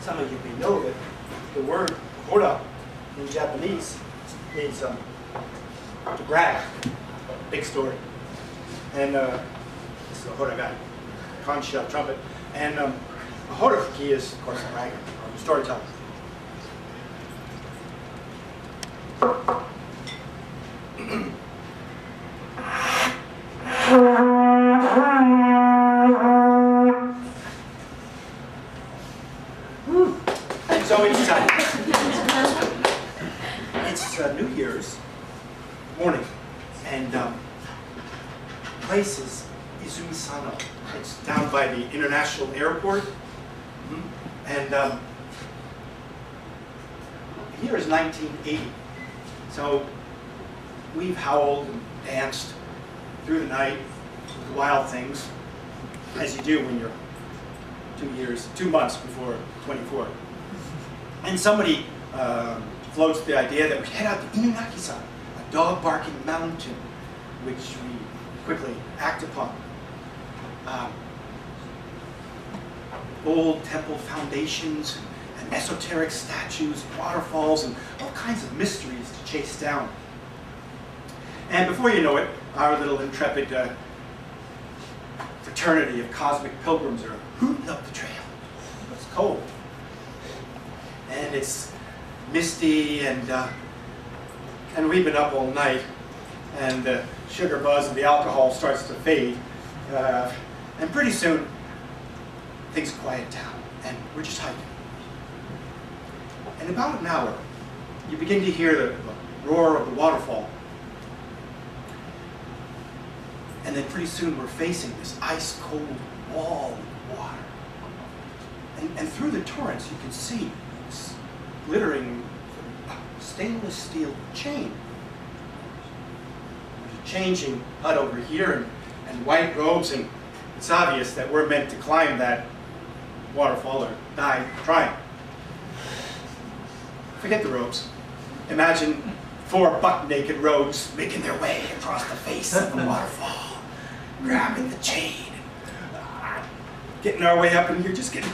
some of you may know that the word hora in Japanese means to brag, big story. And this is a hora guy, conch shell trumpet. And a horafuki is, of course, a bragger, or a storyteller. So it's New Year's morning, and the place is Izumi-sano. It's down by the international airport, and the year is 1980. So we've howled and danced through the night with wild things, as you do when you're 2 months before 24. And somebody floats the idea that we head out to Inunaki-san, a dog-barking mountain, which we quickly act upon. Old temple foundations and esoteric statues, waterfalls, and all kinds of mysteries to chase down. And before you know it, our little intrepid fraternity of cosmic pilgrims are hooting up the trail. It's cold. And it's misty, and we've been up all night, and the sugar buzz of the alcohol starts to fade, and pretty soon things quiet down, and we're just hiking. In about an hour, you begin to hear the roar of the waterfall, and then pretty soon we're facing this ice-cold wall of water, and through the torrents you can see this glittering stainless steel chain. There's a changing hut over here and white robes, and it's obvious that we're meant to climb that waterfall or die trying. Forget the robes. Imagine 4 buck-naked rogues making their way across the face of the waterfall, grabbing the chain, getting our way up, and you're just getting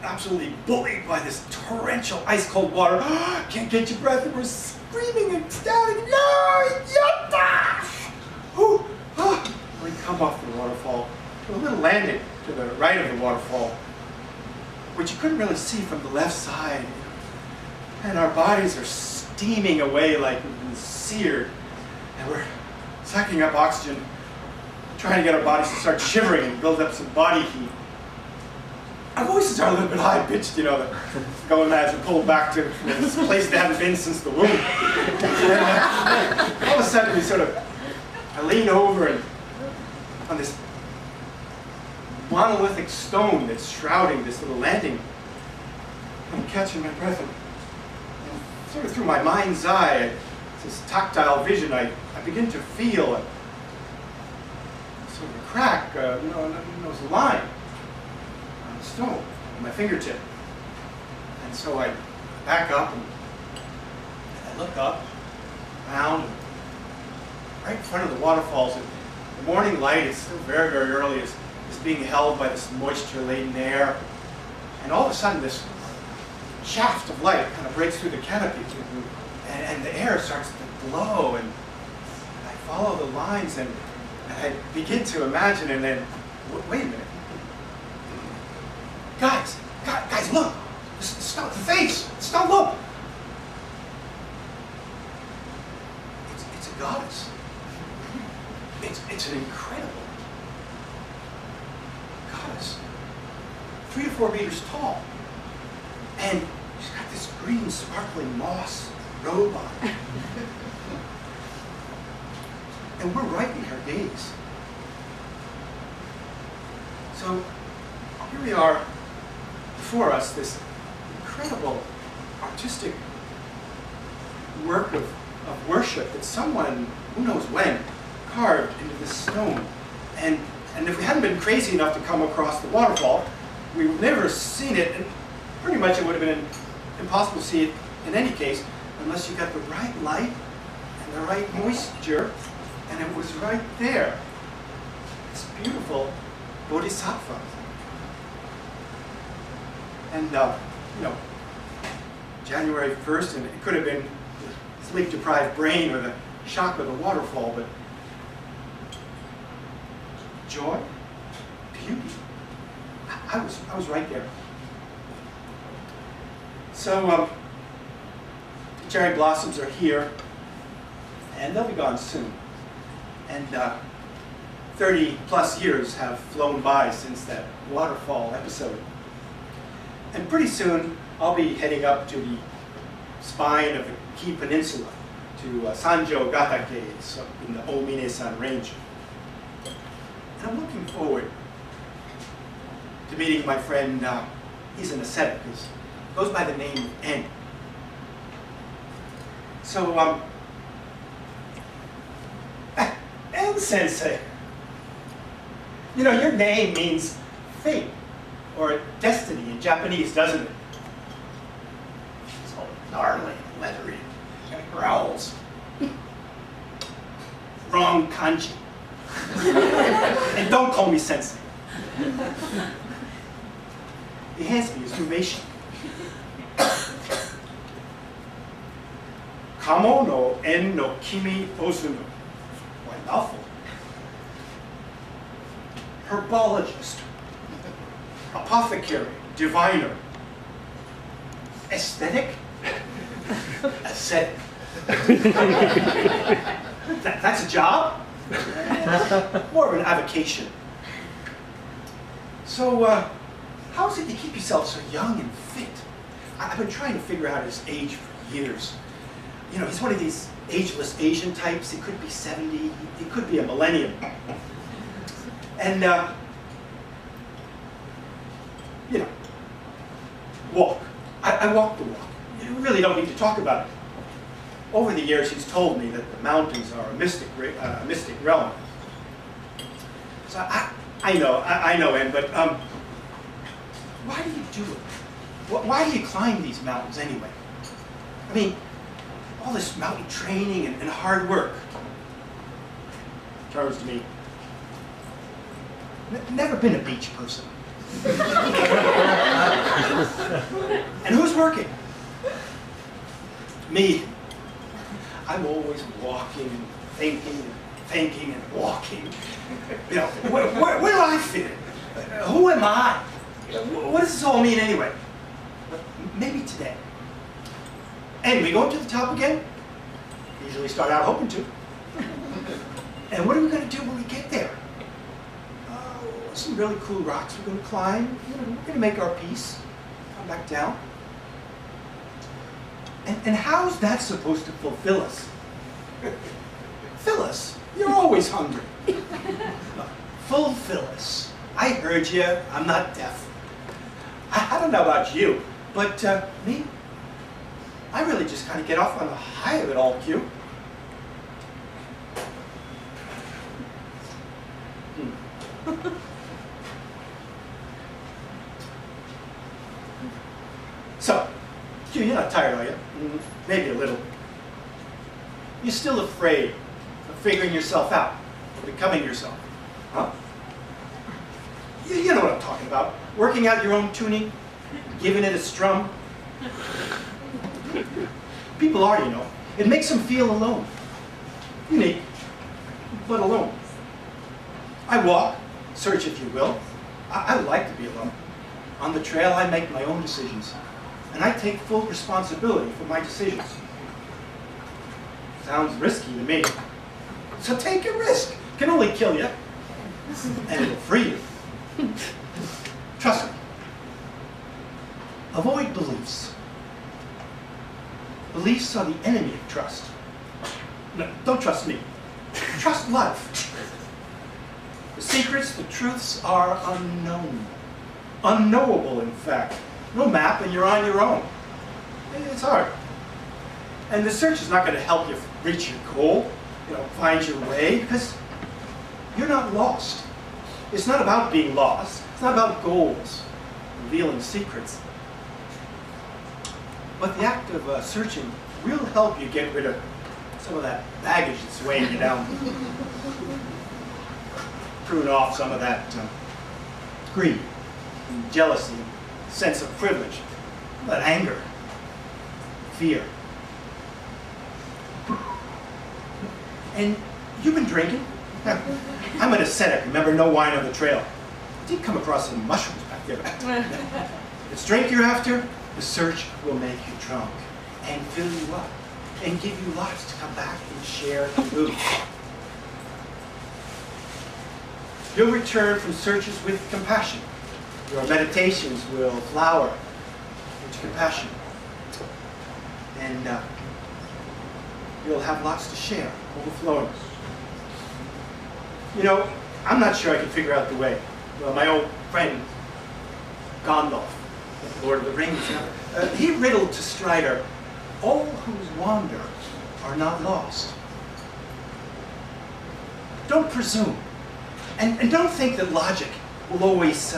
absolutely bullied by this torrential ice-cold water. Can't get your breath, and we're screaming and shouting, "No, yatta!" We come off the waterfall to a little landing to the right of the waterfall, which you couldn't really see from the left side. And our bodies are steaming away like we've been seared. And we're sucking up oxygen, trying to get our bodies to start shivering and build up some body heat. Our voices are a little bit high-pitched, you know, the gonads are pulled back to this place they haven't been since the womb. And all of a sudden, I lean over and on this monolithic stone that's shrouding this little landing. I'm catching my breath, and sort of through my mind's eye, this tactile vision, I begin to feel a sort of a crack, it was a line on the stone on my fingertip. And so I back up and I look up, around, and right in front of the waterfalls. The morning light is still very, very early. Is being held by this moisture-laden air. And all of a sudden, this shaft of light kind of breaks through the canopy, and the air starts to glow, and I follow the lines, and I begin to imagine, and then, wait a minute. Guys, look! The face! Stop, look! It's a goddess. It's an incredible goddess. 3 to 4 meters tall. And she's got this green sparkling moss robe on. And we're right in her gaze. So here we are before us, this incredible artistic work of worship that someone, who knows when, carved into this stone. And if we hadn't been crazy enough to come across the waterfall, we would never have seen it, and pretty much it would have been impossible to see it in any case, unless you got the right light and the right moisture, and it was right there. This beautiful bodhisattva. And you know, January 1st, and it could have been the sleep-deprived brain or the shock of the waterfall, but joy, beauty, I was right there. So the cherry blossoms are here, and they'll be gone soon. And 30 plus years have flown by since that waterfall episode. And pretty soon, I'll be heading up to the spine of the Key Peninsula, to Sanjo Gatake, it's up in the Omine-san range. And I'm looking forward to meeting my friend, he's an ascetic, he goes by the name of En. So, En Sensei, you know, your name means fate or destiny in Japanese, doesn't it? It's all gnarly and leathery, and it growls. Wrong kanji. And don't call me sensei. He hands me his duration. Kamo no en no kimi ozunu. Why, mouthful. Herbologist, apothecary, diviner, aesthetic, ascetic. That's a job? More of an avocation. So, how is it you keep yourself so young and fit? I've been trying to figure out his age for years. You know, he's one of these ageless Asian types. He could be 70, he could be a millennium. And, you know, walk. I walk the walk. You really don't need to talk about it. Over the years, he's told me that the mountains are a mystic realm. So I know, En, but why do you do it? Why do you climb these mountains anyway? I mean, all this mountain training and hard work. Turns to me. Never been a beach person. And who's working? Me. I'm always walking and thinking and walking. You know, where do I fit in? Who am I? What does this all mean anyway? But maybe today. And we go to the top again. Usually start out hoping to. And what are we going to do when we get there? Some really cool rocks we're going to climb. You know, we're going to make our peace. Come back down. And how's that supposed to fulfill us? Fill us. You're always hungry. Fulfill us. I heard you. I'm not deaf. I don't know about you, but me, I really just kind of get off on the high of it all, Q. So, Q, you're not tired, are you? Maybe a little. You're still afraid of figuring yourself out, of becoming yourself, huh? You know what I'm talking about. Working out your own tuning, giving it a strum. People are, you know. It makes them feel alone. Unique, but alone. I walk, search if you will. I like to be alone. On the trail, I make my own decisions. And I take full responsibility for my decisions. Sounds risky to me. So take a risk. It can only kill you. And it'll free you. Trust me. Avoid beliefs. Beliefs are the enemy of trust. No, don't trust me. Trust life. The secrets, the truths are unknown. Unknowable, in fact. No map, and you're on your own. It's hard. And the search is not going to help you reach your goal, you know, find your way, because you're not lost. It's not about being lost. It's not about goals, revealing secrets. But the act of searching will help you get rid of some of that baggage that's weighing you down. Prune off some of that greed, and jealousy, sense of privilege. How about anger? Fear? And you've been drinking? I'm an ascetic, remember, no wine on the trail. I did come across some mushrooms back there. If it's drink you're after, the search will make you drunk and fill you up and give you lots to come back and share the loot. You'll return from searches with compassion. Your meditations will flower into compassion. And you'll have lots to share, overflowing. You know, I'm not sure I can figure out the way. Well, my old friend, Gandalf, the Lord of the Rings, he riddled to Strider, all who wander are not lost. Don't presume. And don't think that logic will always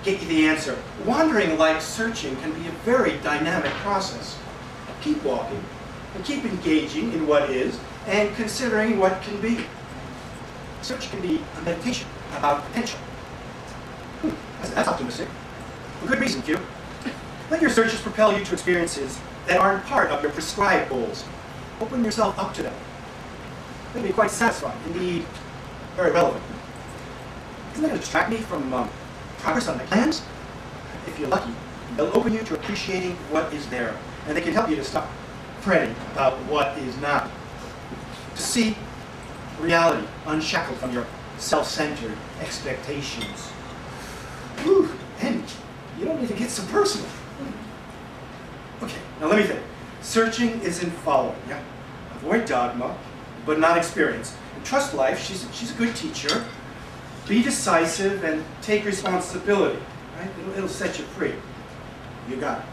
get you the answer. Wandering, like searching, can be a very dynamic process. Keep walking, and keep engaging in what is, and considering what can be. Search can be a meditation about potential. That's optimistic. For good reason, Q. Let your searches propel you to experiences that aren't part of your prescribed goals. Open yourself up to them. They'll be quite satisfying, indeed, very relevant. Isn't that going to distract me from progress on my plans? If you're lucky, they'll open you to appreciating what is there, and they can help you to stop fretting about what is not. To see reality unshackled from your self-centered expectations. Whew, and you don't need to get so personal. Okay, now let me think. Searching isn't following, yeah? Avoid dogma, but not experience. And trust life, she's a good teacher. Be decisive and take responsibility, right? It'll set you free. You got it.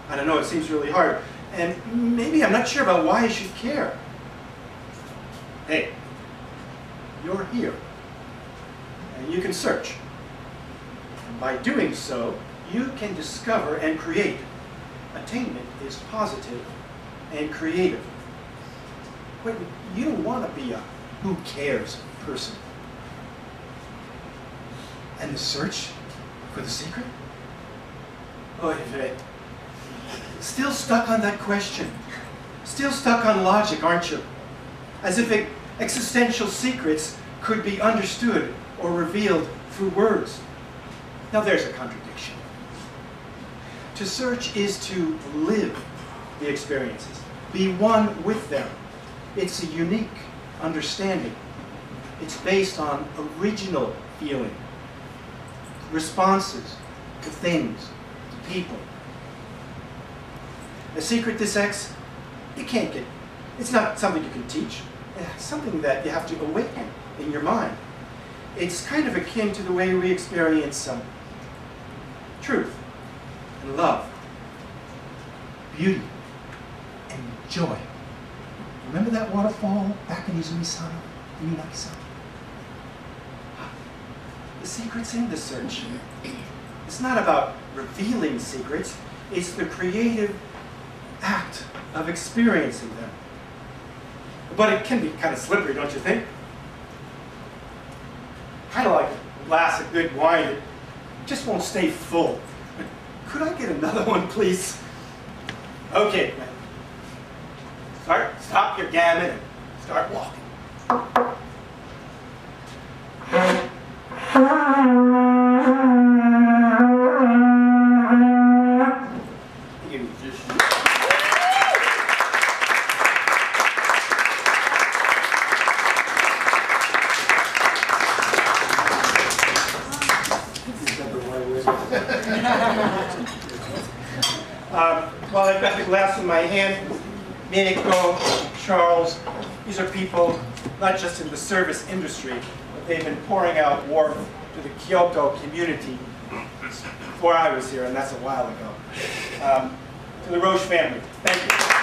I don't know, it seems really hard. And maybe I'm not sure about why I should care. Hey, you're here, and you can search. And by doing so, you can discover and create. Attainment is positive and creative. Wait, you don't want to be a who cares person. And the search for the secret? Oh, still stuck on that question. Still stuck on logic, aren't you? As if existential secrets could be understood or revealed through words. Now there's a contradiction. To search is to live the experiences, be one with them. It's a unique understanding. It's based on original feeling, responses to things, to people. A secret this X, it's not something you can teach. It's something that you have to awaken in your mind. It's kind of akin to the way we experience truth and love, beauty and joy. Remember that waterfall back in Izumi-sama, Minaki-sama? The secret's in the search. It's not about revealing secrets. It's the creative act of experiencing them. But it can be kind of slippery, don't you think? Kind of like a glass of good wine that just won't stay full. Could I get another one, please? Okay, stop your gammon and start walking. While I've got the glass in my hand, Mineko, Charles, these are people not just in the service industry, but they've been pouring out warmth to the Kyoto community before I was here, and that's a while ago. To the Roche family, thank you.